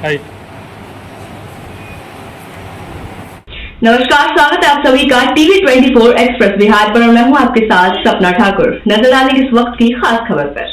नमस्कार, स्वागत है आप सभी का टीवी 24 एक्सप्रेस बिहार पर और मैं हूं आपके साथ सपना ठाकुर। नजर डालेंगे इस वक्त की खास खबर पर।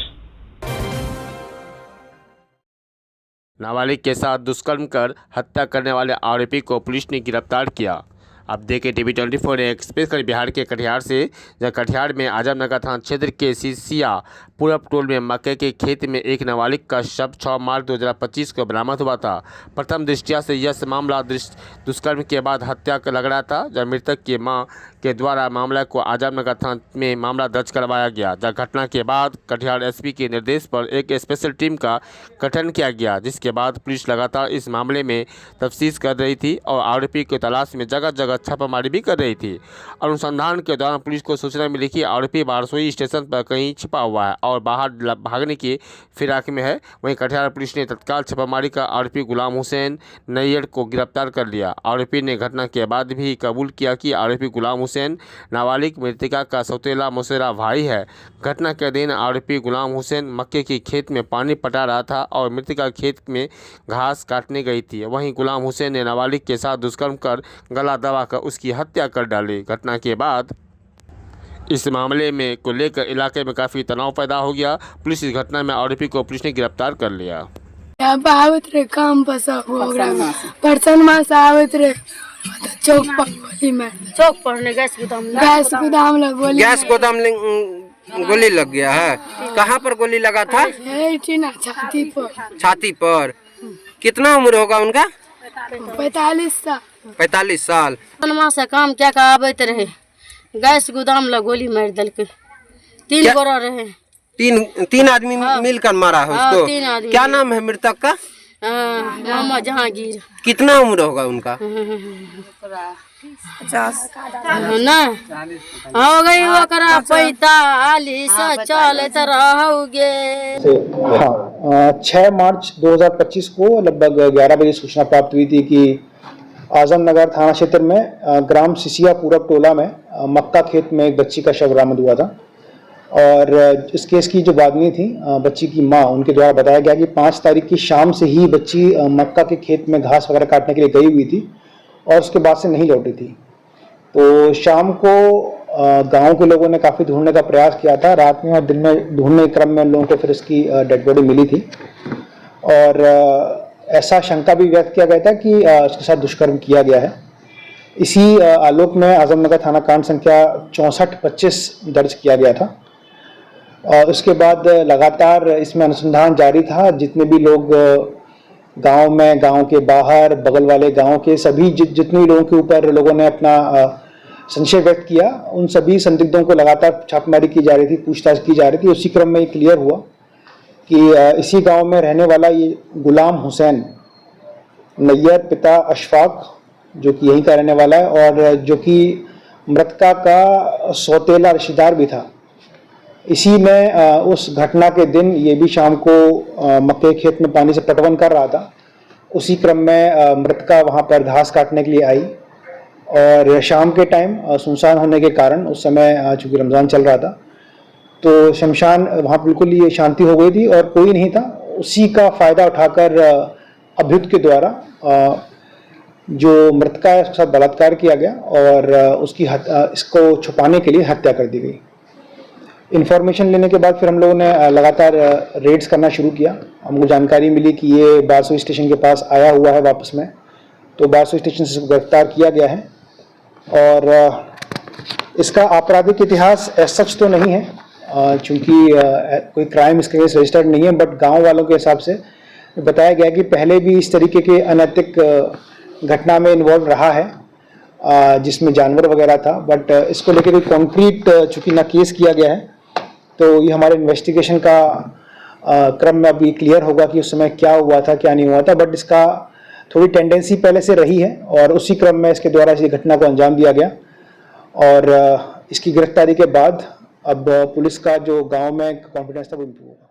नाबालिग के साथ दुष्कर्म कर हत्या करने वाले आरोपी को पुलिस ने गिरफ्तार किया। अब देखें टीवी 24 एक्सप्रेस कर बिहार के कटिहार से, जहाँ कटिहार में आजमनगर थाना क्षेत्र के सिसिया पूरब टोल में मक्के के खेत में एक नाबालिग का शव 6 मार्च 2025 को बरामद हुआ था। प्रथम दृष्टया से यह मामला दुष्कर्म के बाद हत्या का लग रहा था, जब मृतक की मां के द्वारा मामला को आजमनगर थाना में मामला दर्ज करवाया गया। जब घटना के बाद कटिहार एसपी के निर्देश पर एक स्पेशल टीम का गठन किया गया, जिसके बाद पुलिस लगातार इस मामले में तफ्तीश कर रही थी और आरोपी की तलाश में जगह जगह छापामारी भी कर रही थी। अनुसंधान के दौरान पुलिस को सूचना मिली कि आरोपी बारसोई स्टेशन पर कहीं छिपा हुआ है और बाहर भागने की फिराक में है। वहीं कटिहार पुलिस ने तत्काल छापामारी का आरोपी गुलाम हुसैन नैयर को गिरफ्तार कर लिया। आरोपी ने घटना के बाद भी कबूल किया कि आरोपी गुलाम हुसैन नाबालिग मृतका का सौतेला मौसेरा भाई है। घटना के दिन आरोपी गुलाम हुसैन मक्के की खेत में पानी पटा रहा था और मृतका खेत में घास काटने गई थी। वहीं गुलाम हुसैन ने नाबालिग के साथ दुष्कर्म कर गला दबाकर उसकी हत्या कर डाली। घटना के बाद इस मामले में को लेकर इलाके में काफी तनाव पैदा हो गया। पुलिस इस घटना में आरोपी को पुलिस ने गिरफ्तार कर लिया। आवत रे काम पसा परसन मास आवत रे चौक पर गोली में चौक पर ने गैस गोदाम गोली लग गया है। कहाँ पर गोली लगा था? छाती पर। कितना उम्र होगा उनका? 45 साल। से काम क्या का आबत रहे, गैस गोदाम ला गोली मार दल के 3 गोरा रहे। तीन आदमी मिलकर मारा है उसको। 3 आदमी। क्या नाम है मृतक का? मोहम्मद जहांगीर। कितना उम्र होगा उनका? 50 ना हो गई वो करा 45 चलत रहोगे। 6 मार्च 2025 को लगभग 11 बजे सूचना प्राप्त हुई थी कि आजमनगर थाना क्षेत्र में ग्राम सिसिया पूरब टोला में मक्का खेत में एक बच्ची का शव बरामद हुआ था। और इस केस की जो वादनी थी बच्ची की मां, उनके द्वारा बताया गया कि 5 तारीख की शाम से ही बच्ची मक्का के खेत में घास वगैरह काटने के लिए गई हुई थी और उसके बाद से नहीं लौटी थी। तो शाम को गांव के लोगों ने काफ़ी ढूंढने का प्रयास किया था। रात में और दिन में ढूंढने के क्रम में लोगों को फिर उसकी डेड बॉडी मिली थी और ऐसा शंका भी व्यक्त किया गया था कि उसके साथ दुष्कर्म किया गया है। इसी आलोक में आजमनगर थाना कांड संख्या 64-25 दर्ज किया गया था। और उसके बाद लगातार इसमें अनुसंधान जारी था। जितने भी लोग गांव में, गांव के बाहर, बगल वाले गांव के सभी जितने लोगों के ऊपर लोगों ने अपना संशय व्यक्त किया, उन सभी संदिग्धों को लगातार छापेमारी की जा रही थी, पूछताछ की जा रही थी। उसी क्रम में ये क्लियर हुआ कि इसी गांव में रहने वाला ये गुलाम हुसैन नैयर पिता अशफाक, जो कि यहीं का रहने वाला है और जो कि मृतका का सौतेला रिश्तेदार भी था। इसी में उस घटना के दिन ये भी शाम को मक्के खेत में पानी से पटवन कर रहा था। उसी क्रम में मृतका वहाँ पर घास काटने के लिए आई और शाम के टाइम सुनसान होने के कारण उस समय चूँकि रमज़ान चल रहा था तो शमशान वहाँ बिल्कुल ही शांति हो गई थी और कोई नहीं था। उसी का फ़ायदा उठाकर अभियुक्त के द्वारा जो मृतका है उसके साथ बलात्कार किया गया और उसकी इसको छुपाने के लिए हत्या कर दी गई। इन्फॉर्मेशन लेने के बाद फिर हम लोगों ने लगातार रेड्स करना शुरू किया। हमको जानकारी मिली कि ये बारसोई स्टेशन के पास आया हुआ है वापस में, तो बारसोई स्टेशन से गिरफ्तार किया गया है। और इसका आपराधिक इतिहास सच तो नहीं है, चूँकि कोई क्राइम इसके केस रजिस्टर्ड नहीं है, बट गांव वालों के हिसाब से बताया गया कि पहले भी इस तरीके के अनैतिक घटना में इन्वॉल्व रहा है जिसमें जानवर वगैरह था। बट इसको लेकर कोई कॉन्क्रीट चूँकि ना केस किया गया है, तो ये हमारे इन्वेस्टिगेशन का क्रम में अभी क्लियर होगा कि उस समय क्या हुआ था क्या नहीं हुआ था। बट इसका थोड़ी टेंडेंसी पहले से रही है और उसी क्रम में इसके द्वारा इस घटना को अंजाम दिया गया। और इसकी गिरफ्तारी के बाद अब पुलिस का जो गांव में कॉन्फिडेंस था वो इम्प्रूव होगा।